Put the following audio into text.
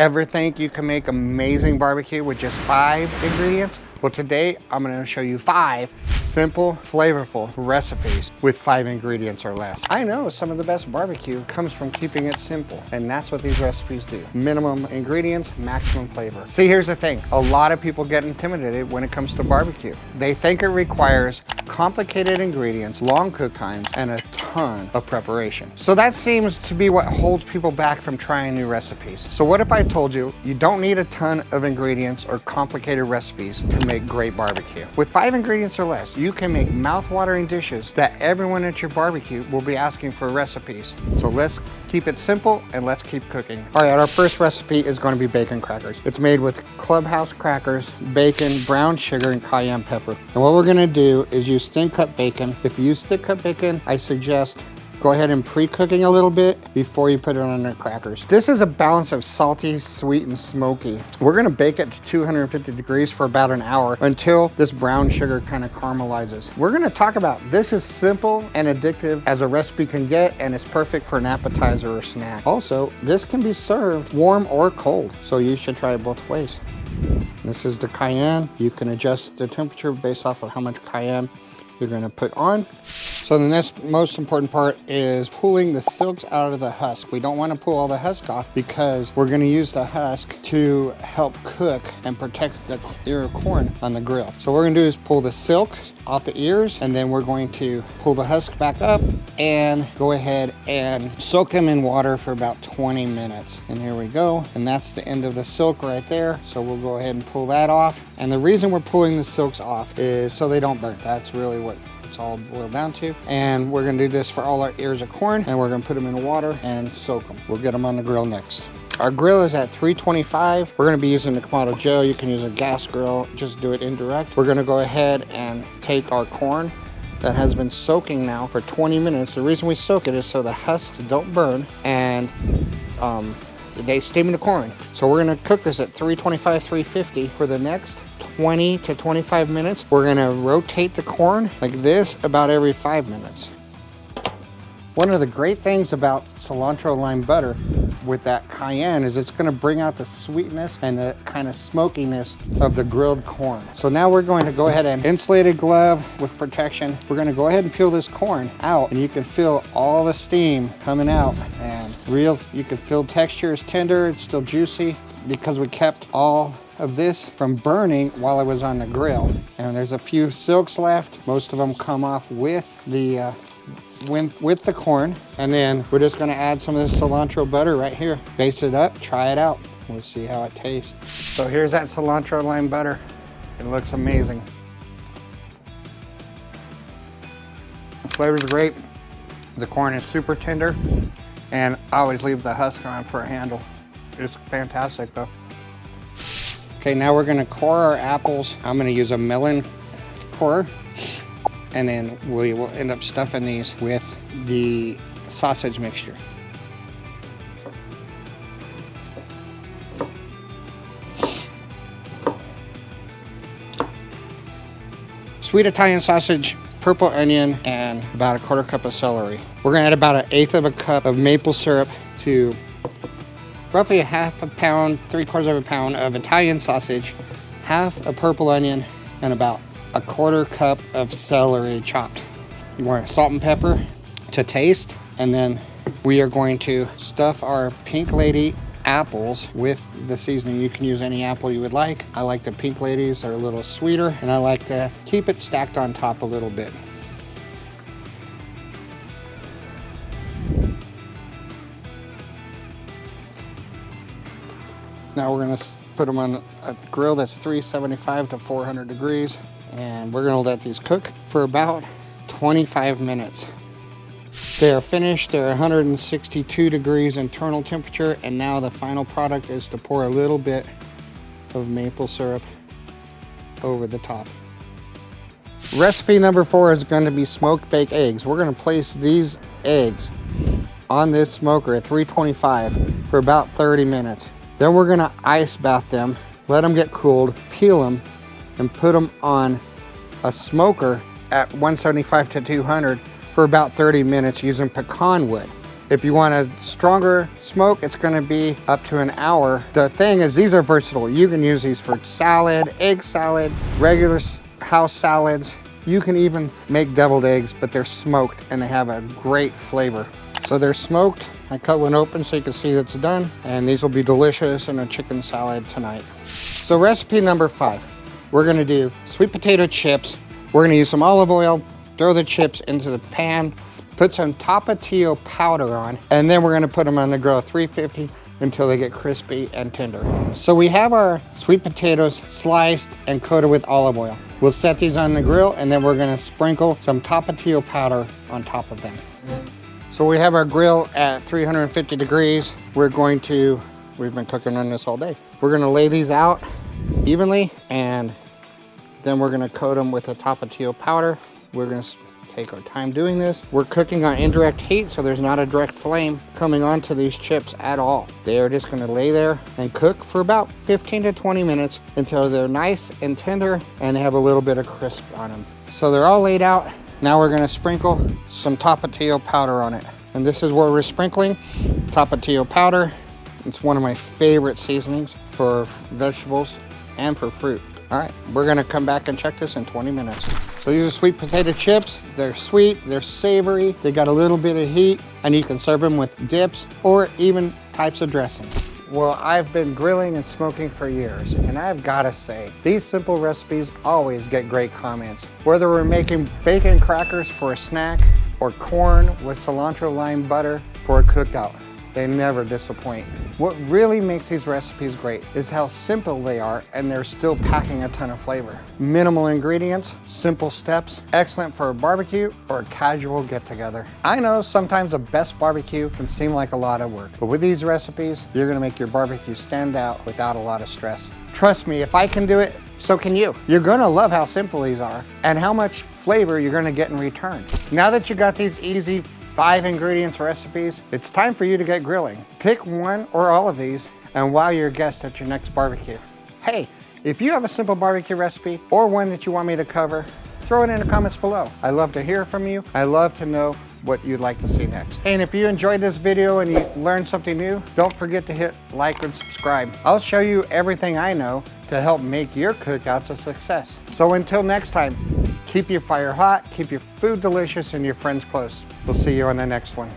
Ever think you can make amazing barbecue with just 5 ingredients? Well, today I'm going to show you 5 simple, flavorful recipes with 5 ingredients or less. I know some of the best barbecue comes from keeping it simple, and that's what these recipes do. Minimum ingredients, maximum flavor. See, here's the thing. A lot of people get intimidated when it comes to barbecue. They think it requires complicated ingredients, long cook times, and a ton of preparation. So that seems to be what holds people back from trying new recipes. So what if I told you you don't need a ton of ingredients or complicated recipes to make great barbecue? With 5 ingredients or less, you can make mouth-watering dishes that everyone at your barbecue will be asking for recipes. So let's keep it simple and let's keep cooking. All right, our first recipe is going to be bacon crackers. It's made with Clubhouse crackers, bacon, brown sugar, and cayenne pepper. And what we're gonna do is use thin-cut bacon. If you use thick-cut bacon, I suggest go ahead and pre-cooking a little bit before you put it on the crackers. This is a balance of salty, sweet, and smoky. We're gonna bake it to 250 degrees for about an hour until this brown sugar kind of caramelizes. We're gonna talk about this is simple and addictive as a recipe can get, and it's perfect for an appetizer or snack. Also, this can be served warm or cold, so you should try it both ways. This is the cayenne. You can adjust the temperature based off of how much cayenne you're gonna put on. So the next most important part is pulling the silks out of the husk. We don't wanna pull all the husk off because we're gonna use the husk to help cook and protect the ear of corn on the grill. So what we're gonna do is pull the silk off the ears, and then we're going to pull the husk back up and go ahead and soak them in water for about 20 minutes. And here we go. And that's the end of the silk right there. So we'll go ahead and pull that off. And the reason we're pulling the silks off is so they don't burn. That's really what it's all boiled down to. And we're gonna do this for all our ears of corn, and we're gonna put them in water and soak them. We'll get them on the grill next. Our grill is at 325. We're gonna be using the Kamado Joe. You can use a gas grill, just do it indirect. We're gonna go ahead and take our corn that has been soaking now for 20 minutes. The reason we soak it is so the husks don't burn and they steam the corn. So we're gonna cook this at 325, 350 for the next 20 to 25 minutes. We're gonna rotate the corn like this about every 5 minutes. One of the great things about cilantro lime butter with that cayenne is it's gonna bring out the sweetness and the kind of smokiness of the grilled corn. So now we're going to go ahead and insulated glove with protection. We're gonna go ahead and peel this corn out, and you can feel all the steam coming out, and you can feel texture is tender, it's still juicy because we kept all of this from burning while it was on the grill. And there's a few silks left. Most of them come off with the corn, and then we're just gonna add some of this cilantro butter right here. Baste it up, try it out. We'll see how it tastes. So here's that cilantro lime butter. It looks amazing. The flavor's great. The corn is super tender, and I always leave the husk on for a handle. It's fantastic though. Okay, now we're gonna core our apples. I'm gonna use a melon core. And then we will end up stuffing these with the sausage mixture. Sweet Italian sausage, purple onion, and about 1/4 cup of celery. We're gonna add about 1/8 of a cup of maple syrup to roughly 1/2 pound, 3/4 of a pound of Italian sausage, 1/2 a purple onion, and about 1/4 cup of celery chopped. You want salt and pepper to taste, and then we are going to stuff our Pink Lady apples with the seasoning. You can use any apple you would like. I like the Pink Ladies, they're a little sweeter, and I like to keep it stacked on top a little bit. Now we're gonna put them on a grill that's 375 to 400 degrees. And we're gonna let these cook for about 25 minutes. They are finished. They're 162 degrees internal temperature, and now the final product is to pour a little bit of maple syrup over the top. Recipe number 4 is going to be smoked baked eggs. We're gonna place these eggs on this smoker at 325 for about 30 minutes. Then we're gonna ice bath them, let them get cooled, peel them, and put them on a smoker at 175 to 200 for about 30 minutes using pecan wood. If you want a stronger smoke, it's gonna be up to an hour. The thing is, these are versatile. You can use these for salad, egg salad, regular house salads. You can even make deviled eggs, but they're smoked and they have a great flavor. So they're smoked. I cut one open so you can see it's done. And these will be delicious in a chicken salad tonight. So recipe number 5, we're gonna do sweet potato chips. We're gonna use some olive oil, throw the chips into the pan, put some Tapatio powder on, and then we're gonna put them on the grill at 350 until they get crispy and tender. So we have our sweet potatoes sliced and coated with olive oil. We'll set these on the grill and then we're gonna sprinkle some Tapatio powder on top of them. So we have our grill at 350 degrees. We've been cooking on this all day. We're gonna lay these out evenly and then we're gonna coat them with a Tapatio powder. We're gonna take our time doing this. We're cooking on indirect heat, so there's not a direct flame coming onto these chips at all. They are just gonna lay there and cook for about 15 to 20 minutes until they're nice and tender and they have a little bit of crisp on them. So they're all laid out. Now we're gonna sprinkle some Tapatio powder on it. And this is what we're sprinkling, Tapatio powder. It's one of my favorite seasonings for vegetables and for fruit. All right, we're gonna come back and check this in 20 minutes. So these are sweet potato chips. They're sweet, they're savory, they got a little bit of heat, and you can serve them with dips or even types of dressing. Well, I've been grilling and smoking for years, and I've gotta say, these simple recipes always get great comments. Whether we're making bacon crackers for a snack or corn with cilantro lime butter for a cookout, they never disappoint. What really makes these recipes great is how simple they are and they're still packing a ton of flavor. Minimal ingredients, simple steps, excellent for a barbecue or a casual get-together. I know sometimes the best barbecue can seem like a lot of work, but with these recipes, you're gonna make your barbecue stand out without a lot of stress. Trust me, if I can do it, so can you. You're gonna love how simple these are and how much flavor you're gonna get in return. Now that you got these easy 5 ingredients recipes, it's time for you to get grilling. Pick one or all of these and wow your guests at your next barbecue. Hey, if you have a simple barbecue recipe or one that you want me to cover, throw it in the comments below. I love to hear from you. I love to know what you'd like to see next. And if you enjoyed this video and you learned something new, don't forget to hit like and subscribe. I'll show you everything I know to help make your cookouts a success. So until next time, keep your fire hot, keep your food delicious, and your friends close. We'll see you on the next one.